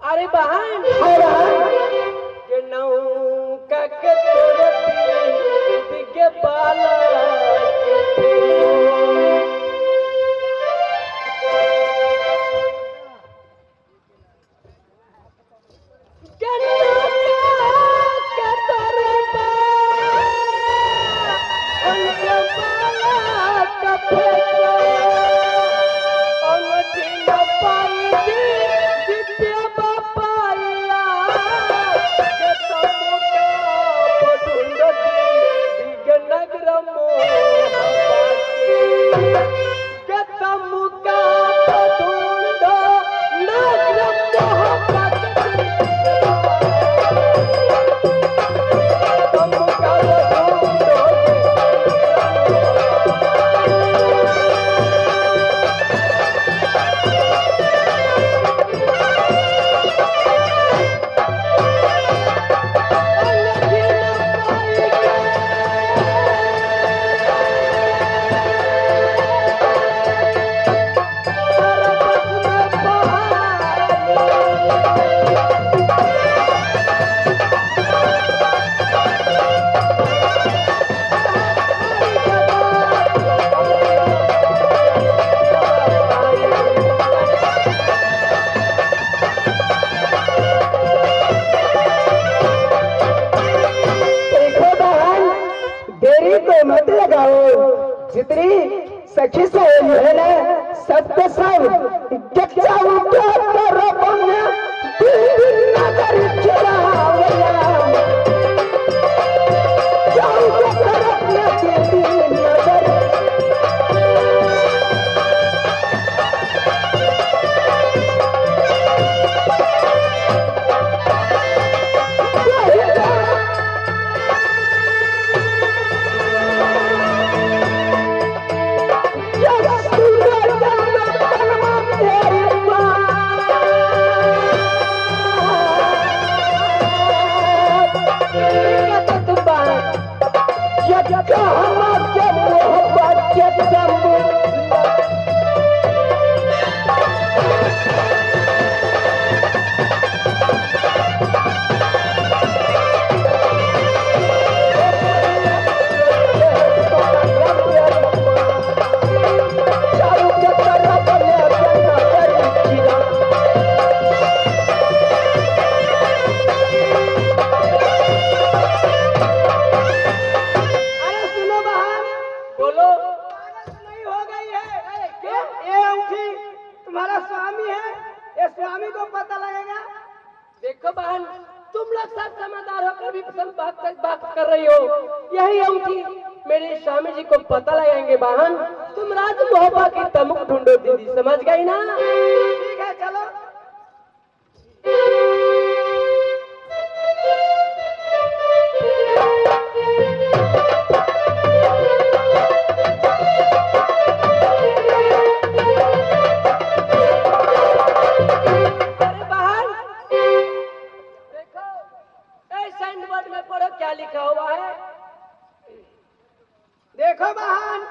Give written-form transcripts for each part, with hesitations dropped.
अरे बहन के नौका के तोरती के बाला जितनी सखी से है ना सबके सब कच्चा उठा कर बना नगर चलावला जाओ कर अपना नगर देखो बहन, तुम लोग सब समझदार होकर भी बात कर रही हो। यही अंगूठी मेरे स्वामी जी को पता लगाएंगे बहन। तुम राज मोहब्बत की तमुक ढूंढो दीदी, समझ गई ना? ठीक है चलो। क्या लिखा हुआ है? देखो बहन,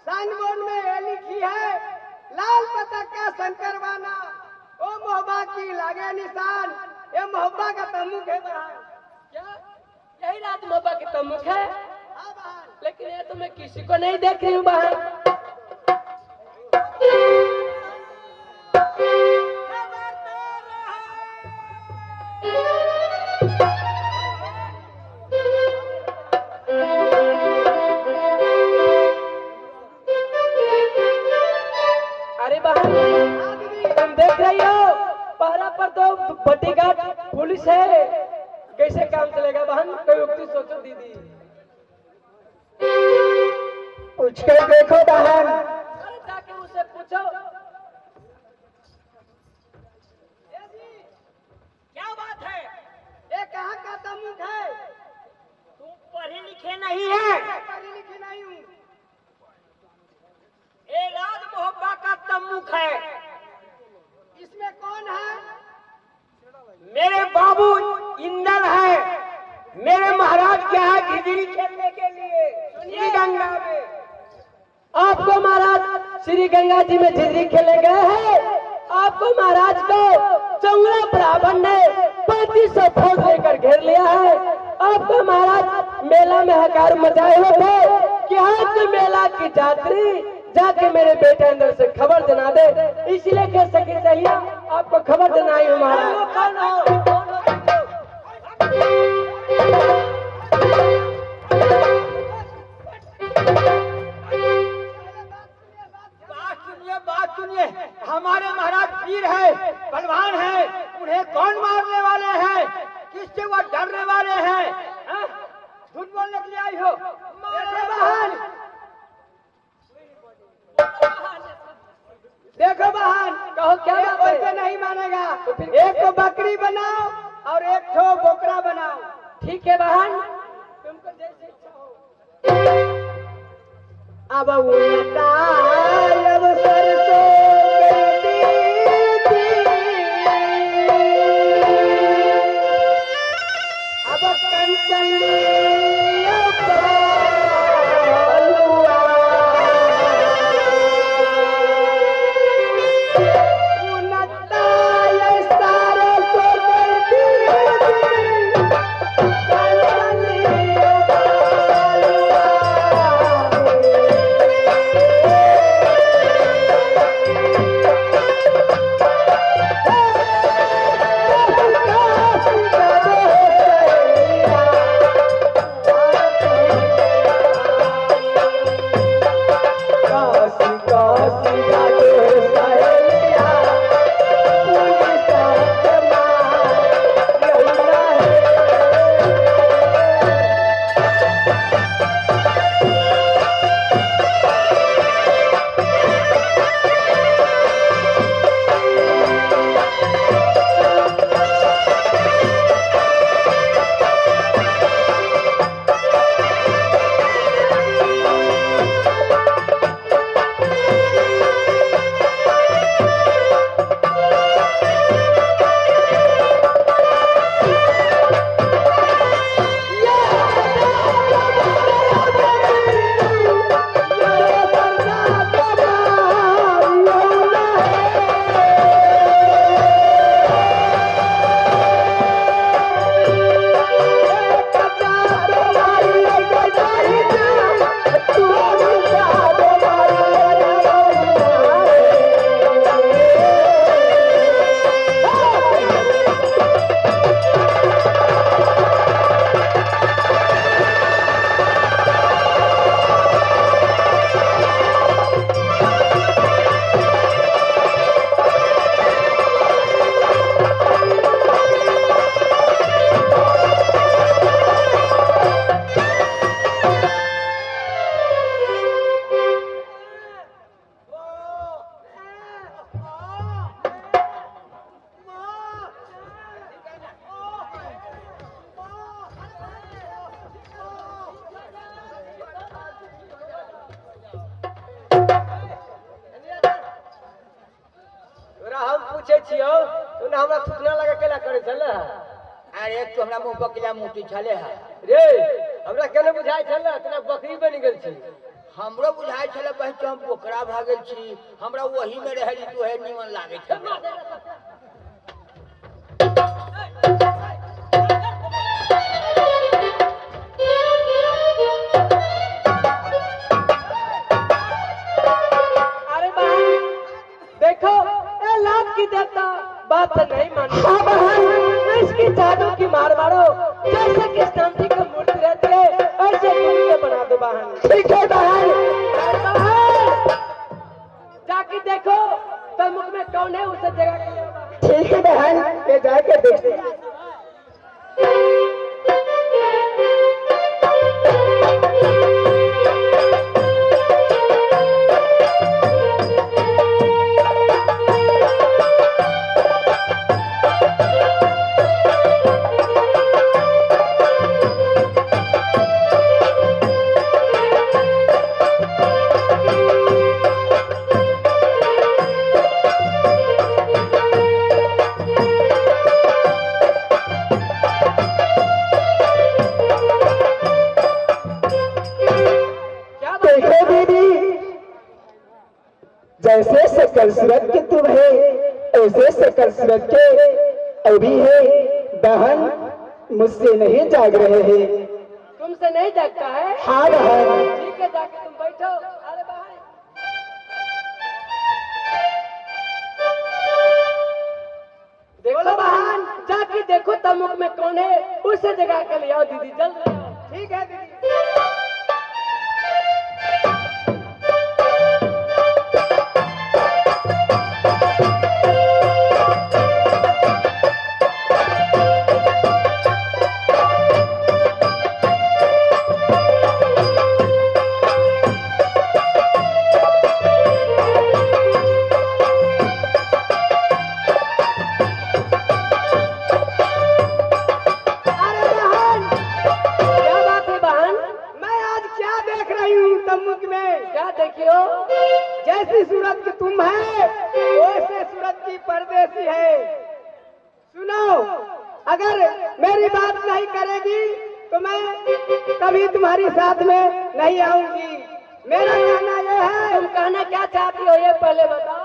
साइन बोर्ड में ये लिखी है, लाल पताका शंकरवाना, ओ मोहब्बा की लागे निशान, ये मोहब्बा का तमुक है बहन। क्या यही रात मोहब्बा की तमुक है? हाँ बहन। लेकिन ये तो मैं किसी को नहीं देख रही हूँ बहन। अरे बहन, तुम देख रही हो पहरा पर तो बॉडीगार्ड पुलिस है, कैसे काम चलेगा बहन? कोई उक्ति सोचो दीदी। पूछ के देखो बहन। अरे जाके उसे पूछो। क्या बात है? ये कहाँ का तमुक है? तुम पढ़े लिखे नहीं है? पढ़ी लिखी नहीं हूँ। ये राज मोहब्बा का तमुक है। इसमें कौन है? मेरे बाबू इंदल है, मेरे महाराज क्या है खिचड़ी खेलने के लिए श्री गंगा में। आपको महाराज श्री गंगा जी में झिझरी खेले गए हैं। आपको महाराज को चौरा ब्राह्मण मेला में हकार मचाए हुए थे कि आज मेला की यात्री जाके मेरे बेटे अंदर से खबर देना दे, इसलिए कह सके चाहिए आपको खबर देना आई हूँ महाराज। बात सुनिए, हमारे महाराज वीर है, बलवान है, उन्हें कौन मारने वाले हैं, किससे वो डरने वाले हैं? झूठ बोलने के लिए आई हो? देखो बहन, कहो क्या एक बात है? ऐसे नहीं मानेगा। तो फिर एक को बकरी बनाओ और एक ठो बोकरा बनाओ। ठीक है बहन, तुमको जैसे इच्छा हो। अब उल्टा अब सरसों करती थी, अब कंचन पूछे छियो तो हमरा थुकना लगा केला करे चले। अरे तू हमरा मुंह पर किला मुंह छले है रे हमरा केने बुझाय छले तोरा बकरी बन गेल छी। हमरो बुझाय छले पहले हम पोखरा भागल छी, हमरा वही में रहली तू है निमन लागे छे। अरे बहन देखो ए लात की देवता बात नहीं मानी। हाँ बहन इसकी जादू की मार मारो, जैसे कृष्ण जी की मूर्ति रहती है ऐसे मूर्ति बना दो बहन। ठीक है बहन। जाके देखो तो मुख में कौन है उस जगह। ठीक है बहन, ये जाके देखते हैं। जैसे सकल सूरत के तुम है ऐसे सकल सूरत के अभी है बहन मुझसे नहीं जाग रहे हैं। तुम तुमसे नहीं जागता है? हाँ बहन। ठीक है, जाके तुम बैठो। अरे बहन, देखो बहन, जाके देखो तमुक में कौन है, उसे जगा के ले आओ दीदी, जल्द ले आओ। ठीक है दीदी। क्या देखियो? जैसी सूरत की तुम है वैसे सूरत की परदेसी है। सुनो, अगर मेरी बात नहीं करेगी तो मैं कभी तुम्हारी साथ में नहीं आऊंगी। मेरा कहना यह है। तुम कहना क्या चाहती हो ये पहले बताओ।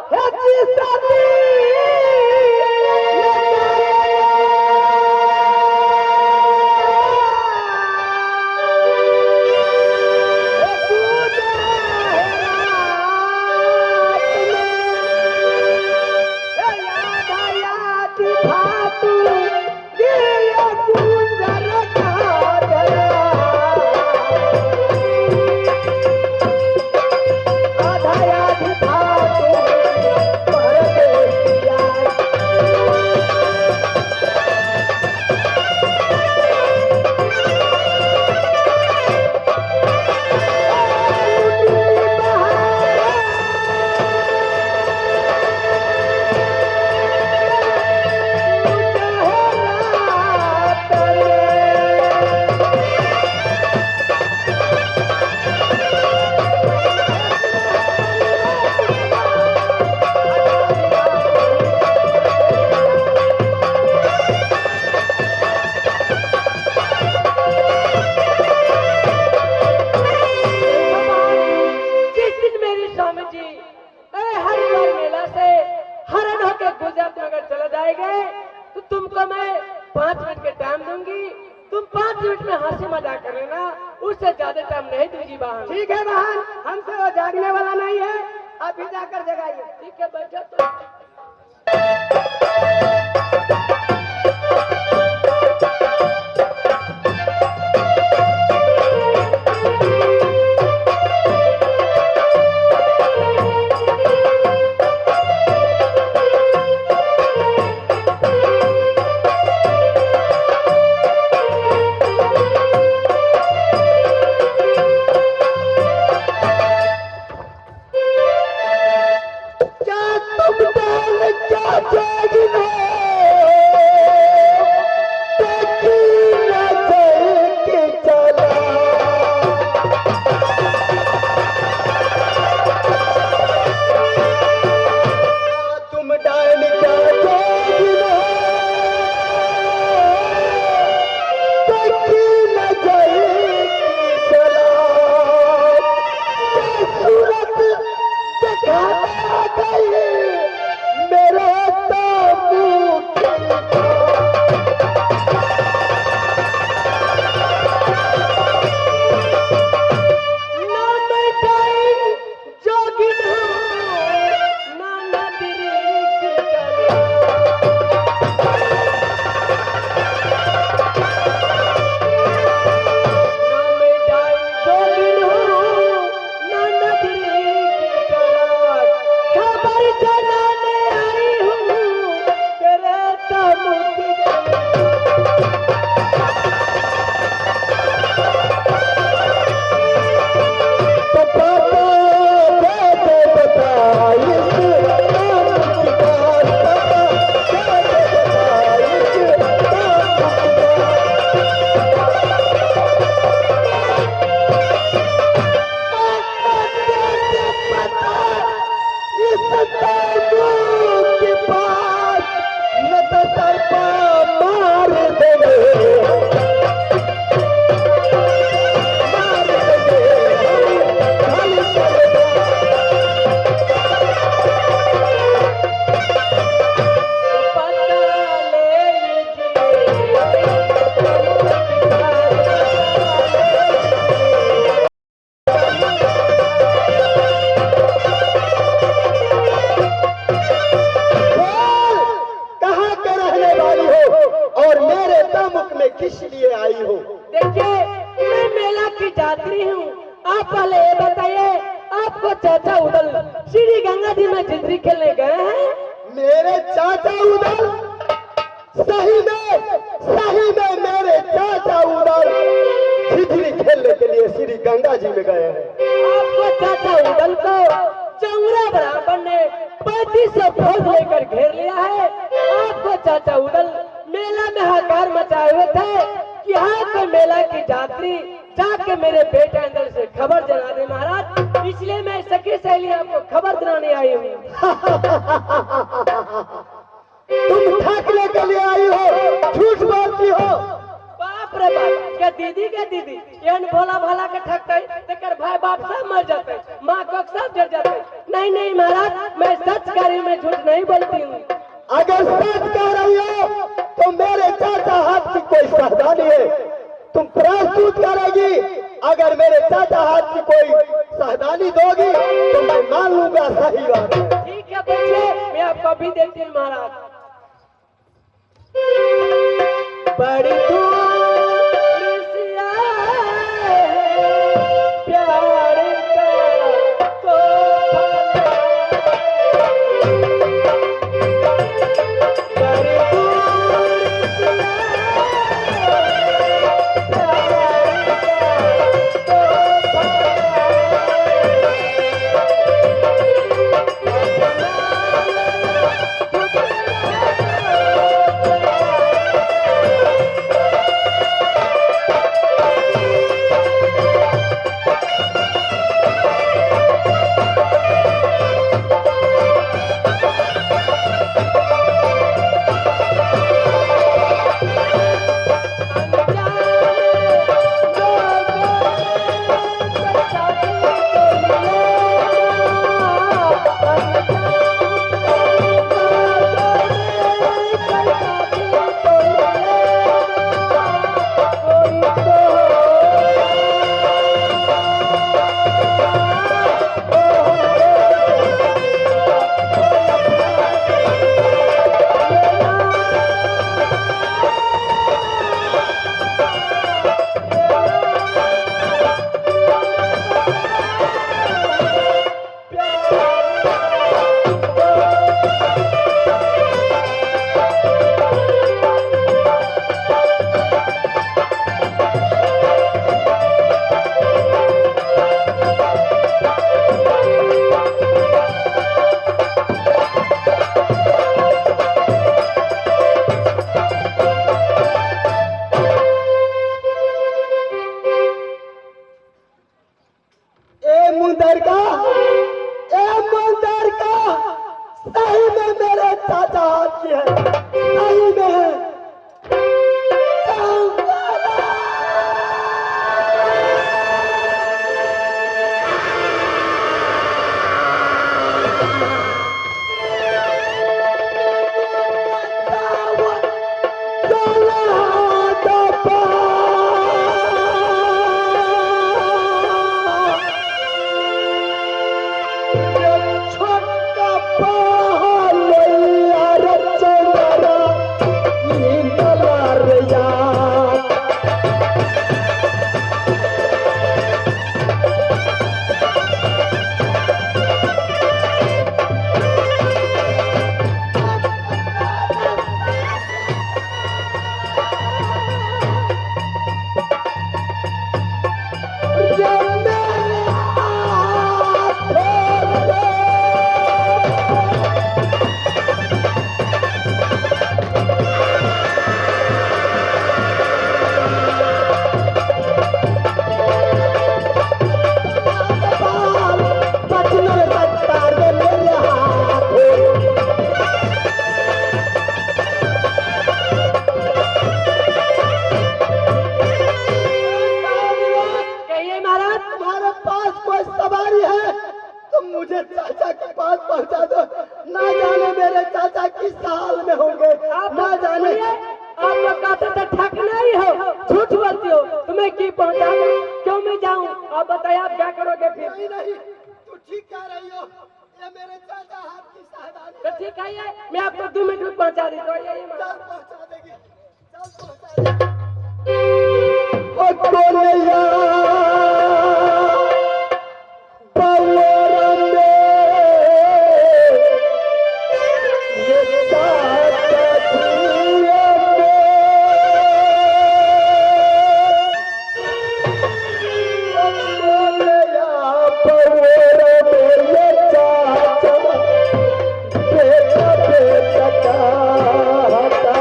तो तुमको मैं 5 मिनट के टाइम दूंगी, तुम 5 मिनट में हंसी मजाक कर लेना, उससे ज्यादा टाइम नहीं दूंगी बहन। ठीक है बहन, हमसे वो जागने वाला नहीं है, आप ही जाकर जगाइए। ठीक है, बैठो तो। क्या तुम वाली हो और मेरे दामुक में किस लिए आई हो? देखिए, मैं मेला की यात्री हूँ। आप पहले ये बताइए, आपको चाचा उदल श्री गंगा जी में जिंदगी खेलने गए हैं? मेरे चाचा उदल, सही में मेरे चाचा उदल खिचड़ी खेलने के लिए श्री गंगा जी में गए हैं। आपको चाचा उदल को चौरा ब्राह्मण ने 3500 फौज लेकर घेर लिया है। आपको चाचा उदल मेला में हाकार मचाए हुए थे कि हाँ कोई मेला की यात्री जाके मेरे बेटे अंदर से खबर जला दे महाराज, इसलिए मैं सखी सहेली आपको खबर दिलाने आई हूँ। तुम ठगने के लिए आई हो, झूठ बोलती हो। बाप रे बाप, क्या दीदी यहन भोला भाला के ठगते तेकर भाई बाप सब मर जाते, माँ को सब जर जाते। नहीं महाराज, मैं सच कह रही हूँ, मैं झूठ नहीं बोलती हूँ। अगर सच कह रही हो तो मेरे चाचा हाथ की कोई सावधानी है, तुम प्रस्तुत करेगी। अगर मेरे चाचा हाथ की कोई सावधानी दोगी तो मैं मान लूंगा सही बात है। ठीक है बच्चे, मैं आपको भी देती हूँ महाराज। बड़ी दूर से आए प्यार का तोहफा, बड़ी दूर से आए प्यार का सही में मेरे चाचा हाथ की है, सही में है। मुझे चाचा के पास पहुंचा दो, ना जाने मेरे चाचा किस हाल में होंगे, ना जाने। आप लोग कहते थे ठगना ही हो, झूठ बोलती हो, तुम्हें की पहुंचा दो, क्यों मैं जाऊं? आप बताइए आप क्या करोगे फिर? नहीं, तू ठीक कह रही हो, ये मेरे चाचा हाथ की सावधानी। तो ठीक है, मैं आपको 2 मिनट में पहुंचा देता हूँ। चल पहुंचा। ओ कोलैया पवरम ये चाचा दिया कोलैया पवरम ये चाचा बेटा बेटा कहता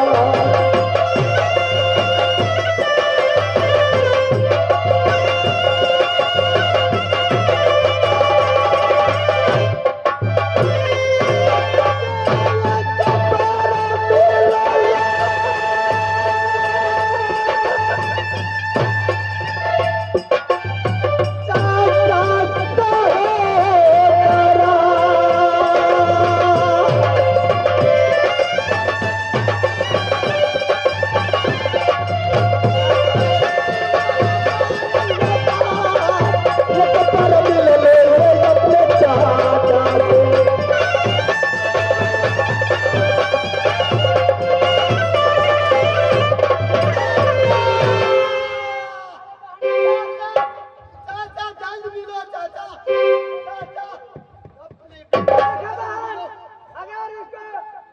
अगर इसको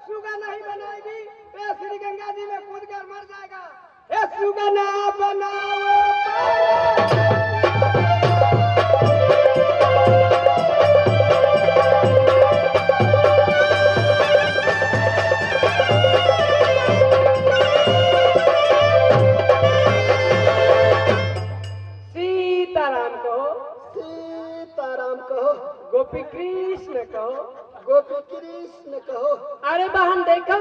सुगा नहीं बनाएगी तो ये श्री गंगा जी में कूद कर मर जाएगा। ये सुगा ना बनाओ सीताराम कहो, सीताराम कहो, गोपी कृष्ण कहो। गोपी कृष्ण कहो। अरे बहन देखो,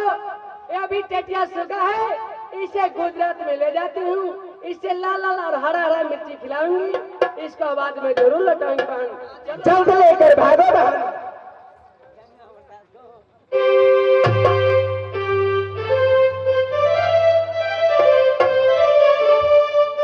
ये अभी टेटिया सुगा है, इसे गुजरात में ले जाती हूँ, इसे लाल लाल और हरा हरा मिर्ची खिलाऊंगी, इसको बाद में जरूर लौटाऊंगी बहन। जल्द लेकर भागो बहन।